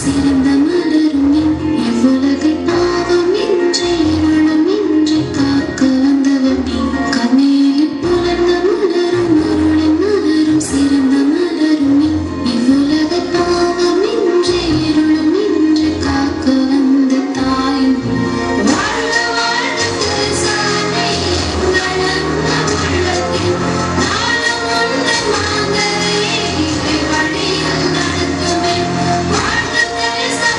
There is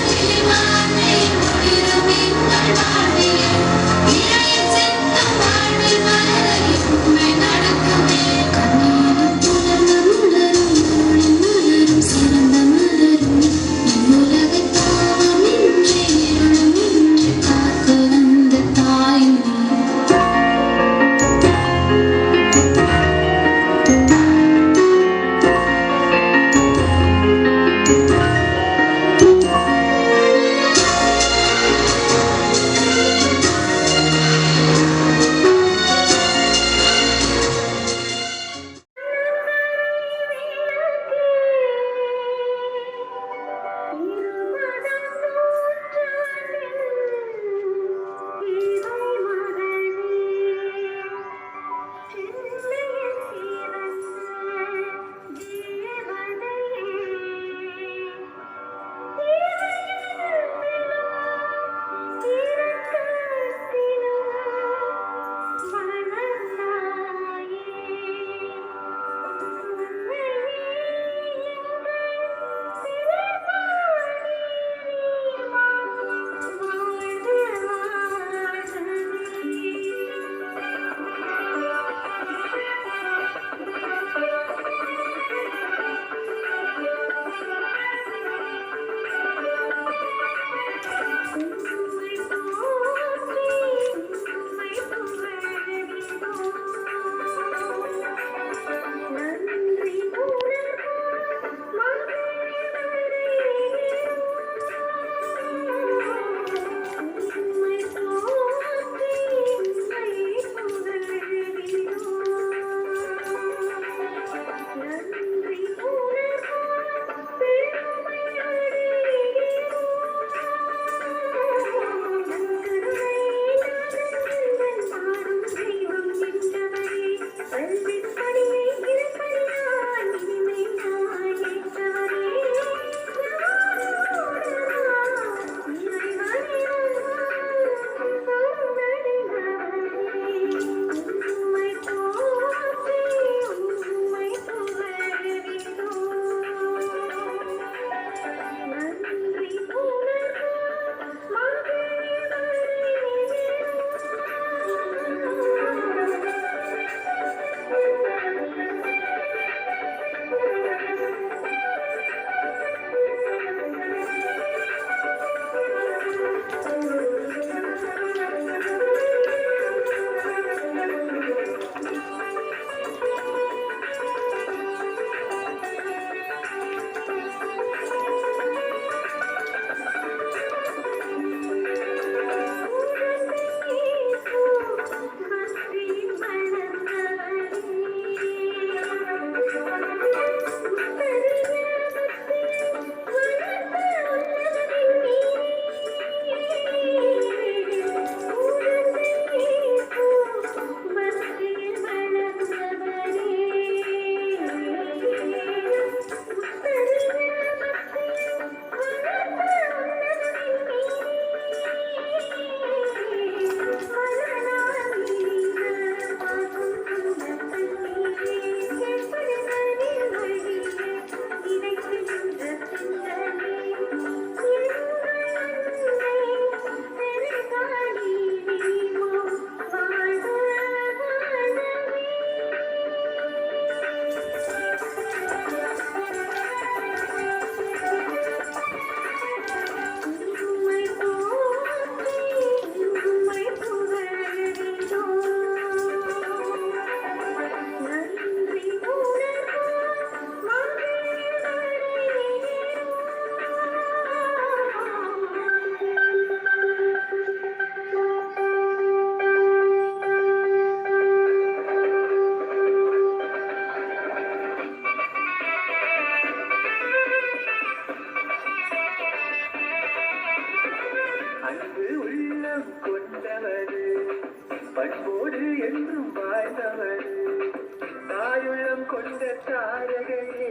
தாரகையே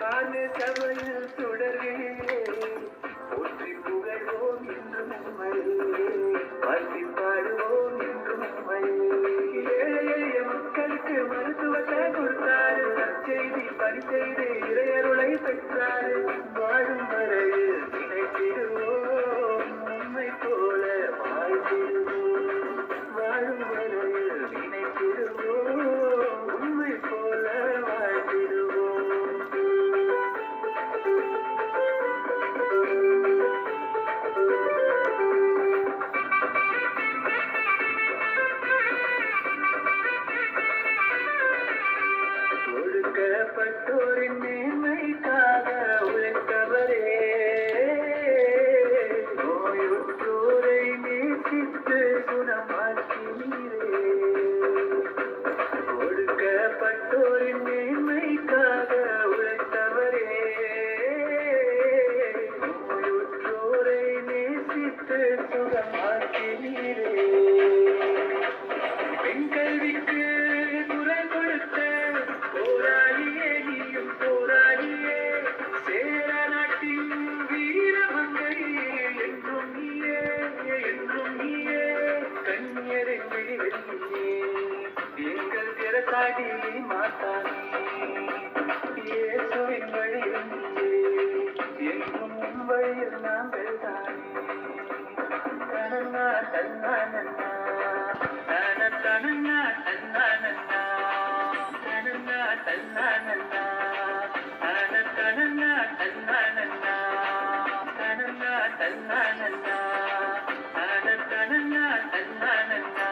காண சமையல் சுடர்களே ஒற்றி புகழ்வோம் என்றும் உண்மையே வாழ்த்தி பாடுவோம் என்றும் உண்மையே ஏழை மக்களுக்கு மருத்துவத்தை கொடுத்தாரு செய்தி பணி செய்து இறையருளை பெற்றாரு வாழும் வரையில் நினைத்திடுவோம் உண்மை போல வாழ்த்திடுவோம் வாழும் வரையில் நினைத்திடுவோம் உண்மை போல வாழ்த்திடுவோம் ஒடுக்கப்பட்டோரின் மேன்மைக்காக உழைத்தவரே நோயுற்றோரை நேசித்து குணமாக்கினீரே ஒடுக்கப்பட்டோரின் மேன்மைக்காக உழைத்தவரே நோயுற்றோரை நேசித்து சுகமாக்கினீரே பெண் கல்விக்கு குரல் கொடுத்த போராடியே நீயும் போராடியே சேர நாட்டின் வீரமங்கை என்றும் நீயே கண்ணியரின் வெளியே எங்கள் திறத்தாடி மாத்தானே இயேசுவின் வழியில் நீயே என்றும் உன் வழியில் நாங்கள் தானே தனன்னா தன்னா நன்னா தன தனன்னா தன்னா நன்னா தனன்னா தன்னா நன்னா தன தனன்னா தன்னா நன்னா தனன்னா தன்னா நன்னா தன தனன்னா தன்னா நன்னா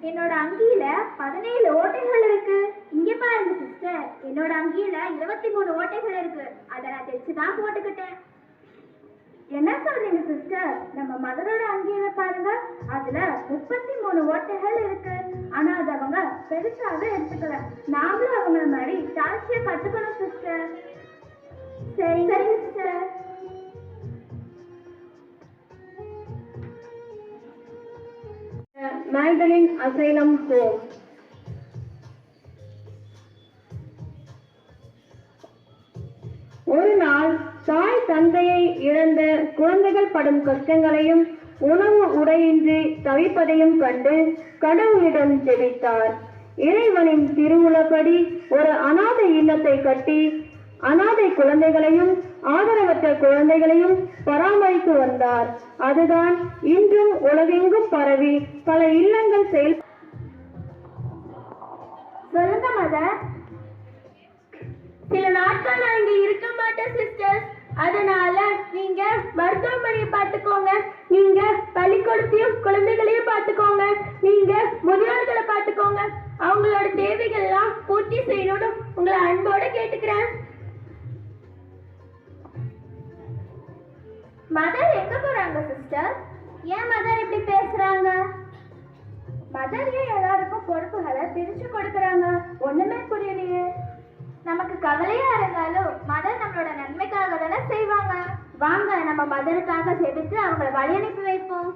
என்னோட அங்கியில 17 ஓட்டைகள் இருக்கு. இங்க பாருங்க சிஸ்டர், என்னோட அங்கியில 23 ஓட்டைகள் இருக்கு. அதை நான் தைச்சுதான் போட்டுக்கிட்டேன். என்ன சொல்றீங்க சிஸ்டர்? நம்ம மதரோட அங்கியில பாருங்க, அதுல 33 ஓட்டைகள் இருக்கு. ஆனா அது அவங்க பெருசாவே எடுத்துக்கல. நாமளும் அவங்கள மாதிரி தாழ்ச்சியை கத்துக்கணும் சிஸ்டர். சரிங்க சிஸ்டர். Magdalene Asylum Home. ஒரு நாள் தாய் தந்தையை இழந்த குழந்தைகள் படும் கஷ்டங்களையும் உணவு உடையின்றி தவிப்பதையும் கண்டு கடவுளிடம் ஜெபித்தார். இறைவனின் திருவுளப்படி ஒரு அநாதை இல்லத்தை கட்டி அநாதை குழந்தைகளையும் ஆதரவற்ற குழந்தைகளையும் பராமரித்து வந்தார். அதுதான் இன்றும் உலகெங்கும் பரவி பல இல்லங்கள் சொல்லுங்க மதர். சில நாட்கள் நான் இங்க இருக்க மாட்டேன் சிஸ்டர்ஸ். அதனால நீங்க மருத்துவமனையை பார்த்துக்கோங்க, நீங்க பள்ளிக்கூடத்தையும் குழந்தைகளையும் பார்த்துக்கோங்க, நீங்க முதியோர்களை பார்த்துக்கோங்க. அவங்களோட தேவைகள் எல்லாம் பூர்த்தி செய்யணும்னு உங்களை அன்போட கேட்டுக்கிறேன். மதர் எங்க போறாங்க சிஸ்டர்? ஏன் மதர் இப்படி பேசுறாங்க? மதர் ஏன் எல்லாருக்கும் பொறுப்புகளை பிரிச்சு கொடுக்கறாங்க? ஒண்ணுமே புரியலையே. நமக்கு கவலையா இருந்தாலும் மதர் நம்மளோட நன்மைக்காக தானே செய்வாங்க. வாங்க நம்ம மதருக்காக ஜெபித்து அவங்களை வழி அனுப்பி வைப்போம்.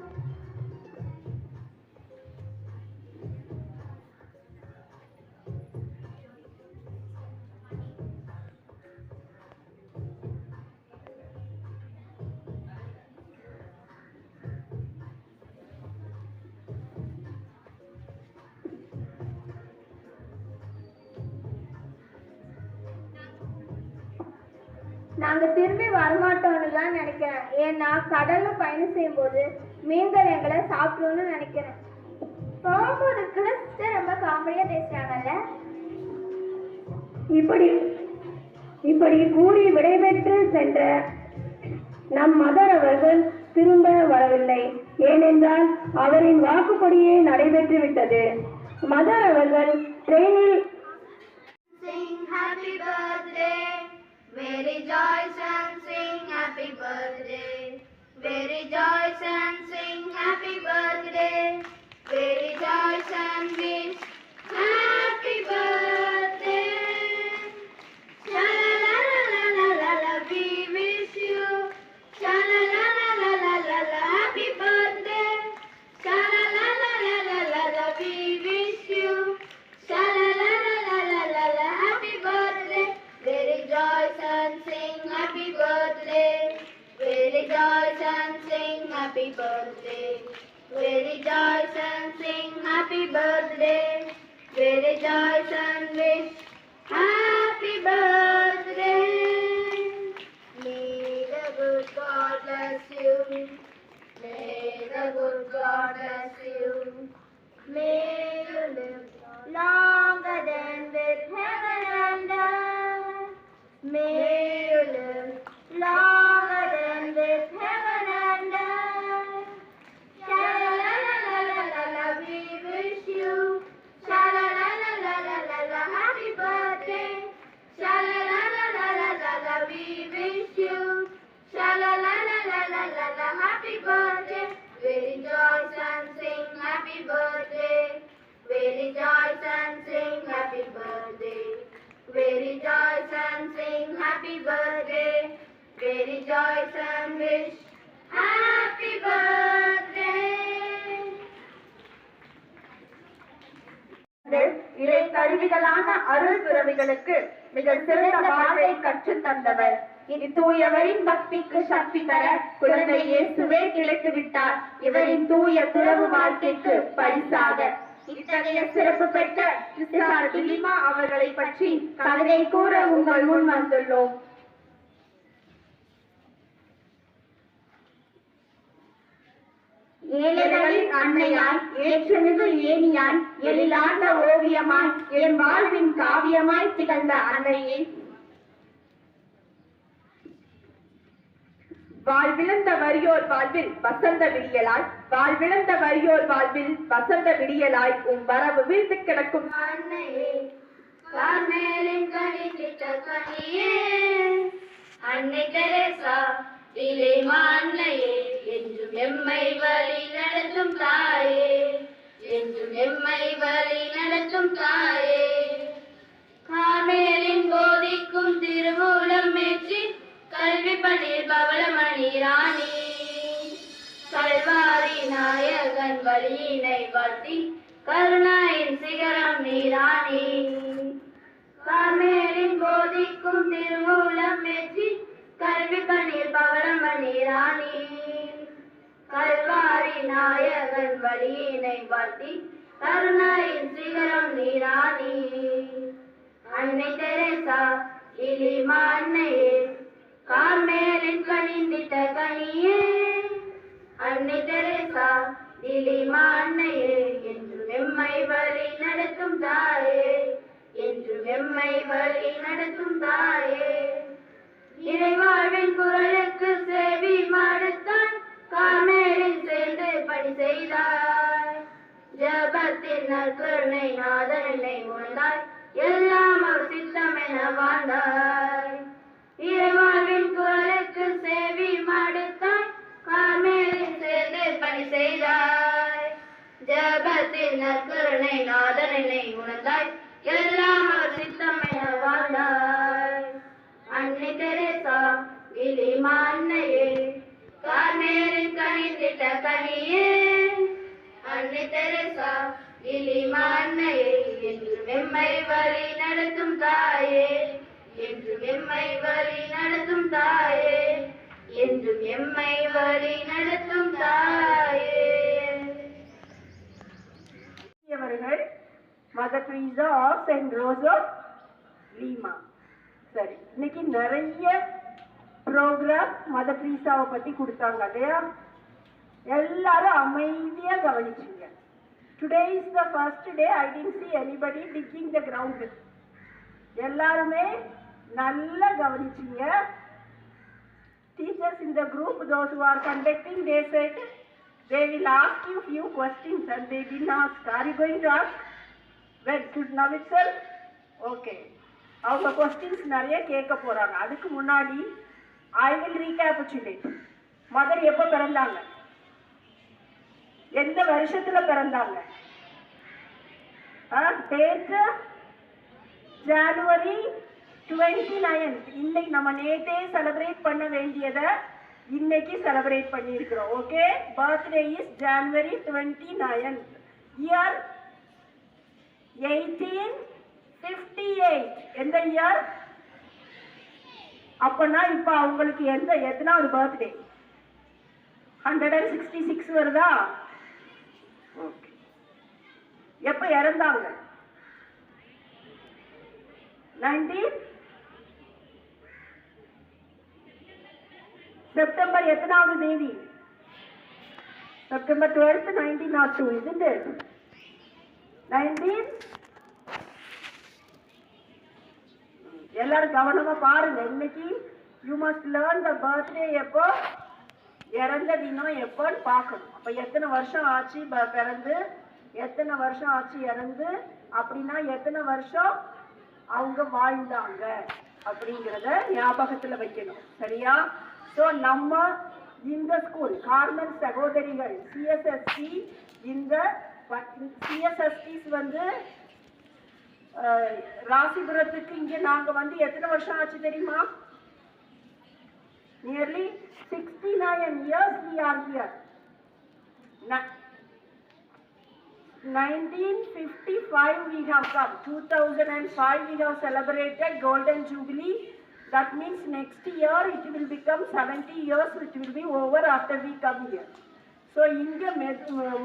நாங்க திரும்பி வரமாட்டோம்னு தான் நினைக்கிறேன். ஏன்னா கடல்ல பயணம் செய்யும் போது மீன்கள் எங்களை சாப்பிடும்னு நினைக்கிறேன். போகும்போது கூட சிஸ்டர் ரொம்ப காமெடியா பேசுறாங்கல்ல. இப்படி கூறி விடைபெற்று சென்ற நம் மதர் அவர்கள் திரும்ப வரவில்லை. ஏனென்றால் அவரின் வாக்குப்படியே நடைபெற்று விட்டது. மதர் அவர்கள் ட்ரெயினில் We rejoice and sing happy birthday. We rejoice and sing happy birthday. We rejoice and wish happy birthday. La la la la la la la. happy birthday. We rejoice and sing happy birthday. We rejoice and sing happy birthday. We rejoice and wish happy birthday. May the good God bless you. May the good God bless you. May you live longer than with heaven and earth. May you live longer than with heaven and earth. Sha-la-la-la-la-la-la, we wish you. Sha-la-la-la-la-la-la, happy birthday. Sha-la-la-la-la-la-la, we wish you. Sha-la-la-la-la-la-la, happy birthday. We rejoice and sing happy birthday. We rejoice and sing happy birthday. We rejoice and sing happy birthday. We rejoice and wish happy birthday. இறை கருவிகளான அருள் துறவிகளுக்கு மிக சிறந்த வாழ்வை கற்றுத் தந்தவர். இத்தூயவரின் பக்திக்கு சக்தி தர குழந்தை இயேசுவே கிடைத்து விட்டார். இவரின் தூய துறவு வாழ்க்கைக்கு பரிசாக இத்தகைய சிறப்பு பெற்ற சிஸ்டர் டிலிமா அவர்களை பற்றி கவிதை கூற உங்கள் முன் வந்துள்ளோம். ஏழைகளின் அன்னையாய், ஏற்றமிகு ஏணியாய், எழிலார்ந்த ஓவியமாய், என் வாழ்வின் காவியமாய் திகழ்ந்த அன்னையே, வாழ்விழந்த வறியோர் வாழ்வில் வசந்த விடியலாய், வாழ்விழந்த வறியோர் வாழ்வில் வசந்த விடியலாய், உன் வரவு வீழ்ந்து கிடக்கும் அன்னையே, கார்மேலின் கனிந்திட்ட கனியே, அன்னை தெரேசா டிலிமா அன்னையே, என்றும் எம்மை வழி நடத்தும் தாயே, என்றும் எம்மை வழி நடத்தும் தாயே, கார்மேலின் போதிக்கும் திருமூலம் ஏற்றி கல்வி பணிர் பவளமணி ராணி, கல்வாரி நாயகன் வழியினை வாழ்த்தி கருணாயின் சிகரம் நீராணி, கார்மேலின் போதிக்கும் திருமூலம் ஏற்றி கல்வி பணிர் பவளமணி ராணி, கல்வாரி நாயகன் வழியினை வாழ்த்தி கருணாயின் சிகரம் நீராணி, அன்னை தெரேசா டிலிமா அன்னையே, கார்மேலின் கனிந்திட்ட கனியே, அன்னை தெரேசா டிலிமா அன்னையே, என்றும் எம்மை வழி நடத்தும் தாயே, என்றும் எம்மை வழி நடத்தும் தாயே, இறைவாழ்வின் குரலுக்கு செவி மடுத்தாய், கார்மேலில் சேர்ந்து பணி செய்தாய், ஜபத்தின் நற்கருணை நாதனை உணர்ந்தாய், எல்லாம் ஒரு சித்தம் என வாழ்ந்தாய், இறைவாழ்வின் குரலுக்கு செவி மடுத்தாய், கார்மேலில் சேர்ந்து பணி செய்தாய், ஜபத்தின் நற்கருணை நாதனை உணர்ந்தாய், எல்லாம் ஒரு சித்தம் என வாழ்ந்தாய், அன்னை தெரேசா டிலிமா அன்னையே, கார்மேலின் கனிந்திட்ட கனியே, அன்னை தெரேசா டிலிமா அன்னையே, என்றும் எம்மை வழி நடத்தும் தாயே, என்றும் எம்மை வழி நடத்தும் தாயே, என்றும் எம்மை வழி நடத்தும் தாயே. அவர்கள் mother Teresa of Saint Rose of Lima. சரி, இன்னைக்கு நிறைய ப்ரோக்ராம் மதர் ட்ரீசாவை பத்தி கொடுத்தாங்க இல்லையா? எல்லாரும் அமைதியா கவனிச்சிங்க. Today is the first day. I didn't see anybody digging the ground. எல்லாருமே நல்லா கவனிச்சிங்க. Teachers in the group, those who are conducting, they said they will ask you few questions and they didn't ask. Are you going to ask? Well, should now itself? Okay. அவங்க questions நிறைய கேட்க போறாங்க. அதுக்கு முன்னாடி I will ரீகேபிச்சுலேட். Mother எப்போ பிறந்தாங்க? எந்த வருஷத்துல பிறந்தாங்க? டேட் ஜனவரி 29. இன்னைக்கு நம்ம நேத்தே செலிப்ரேட் பண்ண வேண்டியதை இன்னைக்கு செலிப்ரேட் பண்ணியிருக்கிறோம். Okay, birthday is January 29, year 1858. எந்த இயர்? அப்பனா இப்ப அவங்களுக்கு எத்தனாவது பர்த்டே? 166 வருதா? ஓகே. எப்ப இறந்தாங்க? 19 செப்டம்பர் எத்தனாவது தேதி? September 12th, 1902, isn't it? 19 எல்லாரும் கவனமா பாருங்க. இன்னைக்கு you must learn the birthday எப்போ, இறந்த தினம் எப்போன்னு பார்க்கணும். அப்ப எத்தனை வருஷம் ஆச்சு பிறந்து, எத்தனை வருஷம் ஆச்சு இறந்து, அப்படின்னா எத்தனை வருஷம் அவங்க வாழ்ந்தாங்க அப்படிங்கிறத ஞாபகத்துல வைக்கணும். சரியா? ஸோ நம்ம இந்த ஸ்கூல் கார்மல் சகோதரிகள் சிஎஸ்எஸ்டி, இந்த சிஎஸ்எஸ்டிஸ் வந்து ராசிபுரத்துக்கு இங்க நாங்க வந்து எத்தனை வருஷம் ஆச்சு தெரியுமா? Nearly 69 years we are here. 1955 we have come. 2005 we have celebrated Golden Jubilee. That means next year it will become 70 years, which will be over after we come here. So இங்க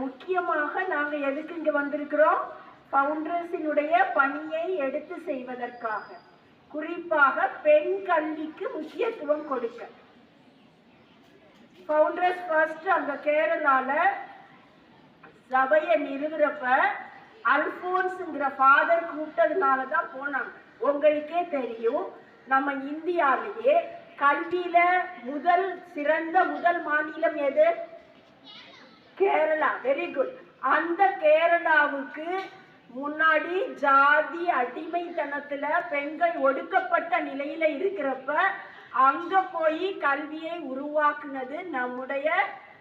முக்கியமாக நாங்க எதுக்கு இங்க வந்திருக்கிறோம்? ஃபவுண்டர்ஸினுடைய பணியை எடுத்து செய்வதற்காக, குறிப்பாக பெண் கல்விக்கு முக்கியத்துவம் கொடுக்க. ஃபவுண்டர்ஸ் ஃபர்ஸ்ட் அங்க கேரளால சபையை நிறுவுறப்ப அல்போன்ஸ்ங்கிற ஃபாதர் கூப்பிட்டதுனால தான் போனாங்க. உங்களுக்கே தெரியும், நம்ம இந்தியாவிலேயே கல்வியில சிறந்த முதல் மாநிலம் எது? கேரளா. Very good. அந்த கேரளாவுக்கு முன்னாடி ஜாதி அடிமைத்தனத்துல பெண்கள் ஒடுக்கப்பட்ட நிலையில இருக்கிறப்ப அங்க போய் கல்வியை உருவாக்குனது நம்முடைய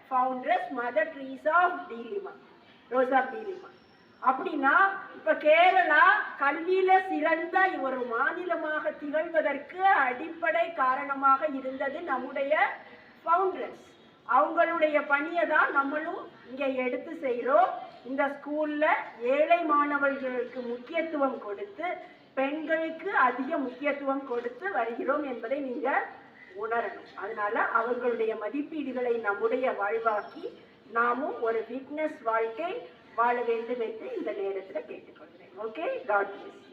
ஃபவுண்டர்ஸ் மதர் ட்ரீசா ஆஃப் டீலிமா, ரோசா டீலிமா. அப்படின்னா இப்ப கேரளா கல்வியில சிறந்த ஒரு மாநிலமாக திகழ்வதற்கு அடிப்படை காரணமாக இருந்தது நம்முடைய ஃபவுண்டர்ஸ். அவங்களுடைய பணியை தான் நம்மளும் இங்க எடுத்து செய்கிறோம். இந்த ஸ்கூல்ல ஏழை மாணவர்களுக்கு முக்கியத்துவம் கொடுத்து, பெண்களுக்கு அதிக முக்கியத்துவம் கொடுத்து வருகிறோம் என்பதை நீங்க உணரணும். அதனால அவர்களுடைய மதிப்பீடுகளை நம்முடைய வாழ்வாக்கி நாமும் ஒரு விட்னஸ் வாழ்க்கை வாழ வேண்டும் என்று இந்த நேரத்தில் கேட்டுக்கொள்கிறேன். Okay, god plus.